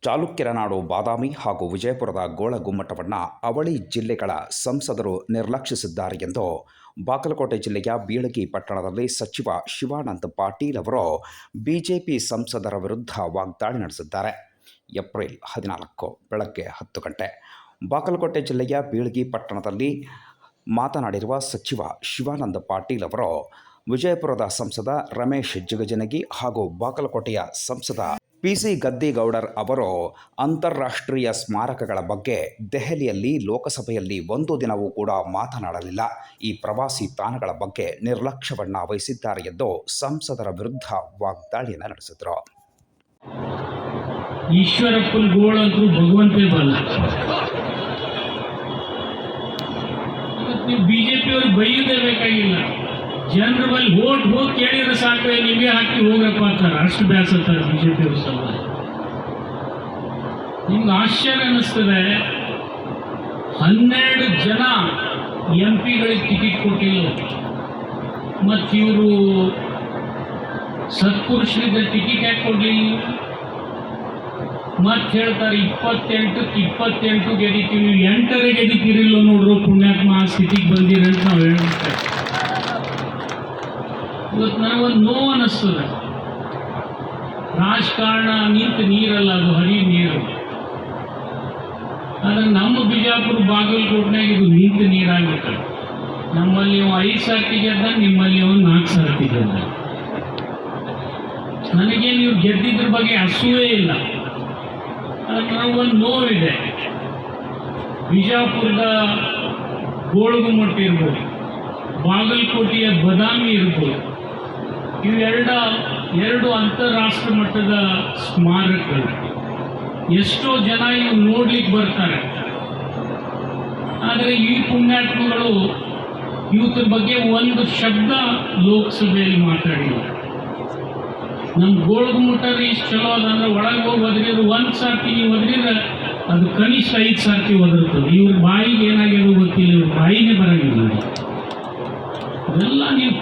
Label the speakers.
Speaker 1: ಚಾಲುಕ್ಯರ ನಾಡು ಬಾದಾಮಿ ಹಾಗೂ ವಿಜಯಪುರದ ಗೋಳಗುಮ್ಮಟವನ್ನು ಅವಳಿ ಜಿಲ್ಲೆಗಳ ಸಂಸದರು ನಿರ್ಲಕ್ಷಿಸಿದ್ದಾರೆ ಎಂದು ಬಾಗಲಕೋಟೆ ಜಿಲ್ಲೆಯ ಬೀಳಗಿ ಪಟ್ಟಣದಲ್ಲಿ ಸಚಿವ ಶಿವಾನಂದ ಪಾಟೀಲ್ ಅವರು ಬಿಜೆಪಿ ಸಂಸದರ ವಿರುದ್ಧ ವಾಗ್ದಾಳಿ ನಡೆಸಿದ್ದಾರೆ. ಏಪ್ರಿಲ್ 14 ಬೆಳಗ್ಗೆ 10 ಗಂಟೆ ಬಾಗಲಕೋಟೆ ಜಿಲ್ಲೆಯ ಬೀಳಗಿ ಪಟ್ಟಣದಲ್ಲಿ ಮಾತನಾಡಿರುವ ಸಚಿವ ಶಿವಾನಂದ ಪಾಟೀಲ್ ಅವರು ವಿಜಯಪುರದ ಸಂಸದ ರಮೇಶ್ ಜಿಗಜಿಣಗಿ ಹಾಗೂ ಬಾಗಲಕೋಟೆಯ ಸಂಸದ ಪಿಸಿ ಗದ್ದಿಗೌಡರ್ ಅವರು ಅಂತಾರಾಷ್ಟ್ರೀಯ ಸ್ಮಾರಕಗಳ ಬಗ್ಗೆ ದೆಹಲಿಯಲ್ಲಿ ಲೋಕಸಭೆಯಲ್ಲಿ ಒಂದು ದಿನವೂ ಕೂಡ ಮಾತನಾಡಲಿಲ್ಲ. ಈ ಪ್ರವಾಸಿ ತಾಣಗಳ ಬಗ್ಗೆ ನಿರ್ಲಕ್ಷ್ಯವನ್ನು ವಹಿಸಿದ್ದಾರೆ ಎಂದು ಸಂಸದರ ವಿರುದ್ಧ ವಾಗ್ದಾಳಿಯನ್ನು ನಡೆಸಿದರು.
Speaker 2: ಈಶ್ವರಪ್ಪನ ಗೋಳಂತೂ ಭಗವಂತೇ ಬಲ್ಲ. ನೀವು ಬಿಜೆಪಿಯವರು ಬೈಯುವುದೇ ಬೇಕಾಗಿಲ್ಲ. ಜನರ ಬಳಿ ಓಟ್ ಹೋಗಿ ಕೇಳಿದ್ರೆ ಸಾಕು, ನಿಮಗೆ ಹಾಕಿ ಹೋಗಪ್ಪ ಅಂತಾರೆ. ಅಷ್ಟು ಬೇಸತ್ತಾರೆ ಬಿಜೆಪಿಯವರು ಸಲ. ನಿಮ್ಗೆ ಆಶ್ಚರ್ಯ ಅನ್ನಿಸ್ತದೆ, 12 ಜನ MP ಗಳಿಗೆ ಟಿಕೆಟ್ ಕೊಟ್ಟಿಲ್ಲ. ಮತ್ತು ಇವರು ಸತ್ಪುರುಷರಿಗೆ ಟಿಕೆಟ್ ಯಾಕೆ ಕೊಡಲಿಲ್ಲ? ಮತ್ತೆ ಹೇಳ್ತಾರೆ 28 ಗೆದಿತೀವಿ, 8ರ ಗೆದಿತೀರಿಲ್ಲ ನೋಡ್ರು ಪುಣ್ಯಾತ್ಮ ಆ ಸ್ಥಿತಿಗೆ ಬಂದಿರಿ ಅಂತ ನಾವು ಹೇಳ್ತೇವೆ. ಇವತ್ತು ನನಗೊಂದು ನೋವು ಅನ್ನಿಸ್ತದೆ. ರಾಜಕಾರಣ ನಿಂತ ನೀರಲ್ಲ, ಅದು ಹರಿ ನೀರು. ಆದರೆ ನಮ್ಮ ಬಿಜಾಪುರ ಬಾಗಲಕೋಟೆನಾಗ ಇದು ನಿಂತ ನೀರಾಗಬೇಕು. ನಮ್ಮಲ್ಲಿ 5 ಸರ್ತಿ ಗೆದ್ದ, ನಿಮ್ಮಲ್ಲಿ 4 ಸರ್ತಿ ಗೆದ್ದ. ನನಗೆ ನೀವು ಗೆದ್ದಿದ್ರ ಬಗ್ಗೆ ಅಸೂಯೆ ಇಲ್ಲ. ಅದಕ್ಕೆ ನನಗೊಂದು ನೋವಿದೆ. ಬಿಜಾಪುರದ ಗೋಳಗುಮ್ಮಟ ಇರ್ಬೋದು, ಬಾಗಲಕೋಟೆಯ ಬಾದಾಮಿ ಇರ್ಬೋದು, ಇವೆರಡು ಅಂತಾರಾಷ್ಟ್ರ ಮಟ್ಟದ ಸ್ಮಾರಕಗಳು. ಎಷ್ಟೋ ಜನ ಇವು ನೋಡ್ಲಿಕ್ಕೆ ಬರ್ತಾರೆ. ಆದರೆ ಈ ಪುಣ್ಯಾತ್ಮಗಳು ಇವತ್ತರ ಬಗ್ಗೆ ಒಂದು ಶಬ್ದ ಲೋಕಸಭೆಯಲ್ಲಿ ಮಾತಾಡಿಲ್ಲ. ನಮ್ಮ ಗೋಳಗುಮ್ಮಟ ಇಷ್ಟು ಚಲೋ ಅದಂದ್ರೆ ಒಳಗೆ ಹೋಗಿ ಒದರಿದ್ರೆ 1 ಸರ್ತಿ ನೀವು ಒದರಿದ್ರೆ ಅದು ಕನಿಷ್ಠ 5 ಸರ್ತಿ ಒದರ್ತದೆ. ಇವ್ರ ಬಾಯಿಗೆ ಏನಾಗ್ಯದೋ ಗೊತ್ತಿಲ್ಲ, ಇವ್ರ ಬಾಯಿಗೆ ಬರಂಗಿಲ್ಲ. ಅದೆಲ್ಲ ನೀವು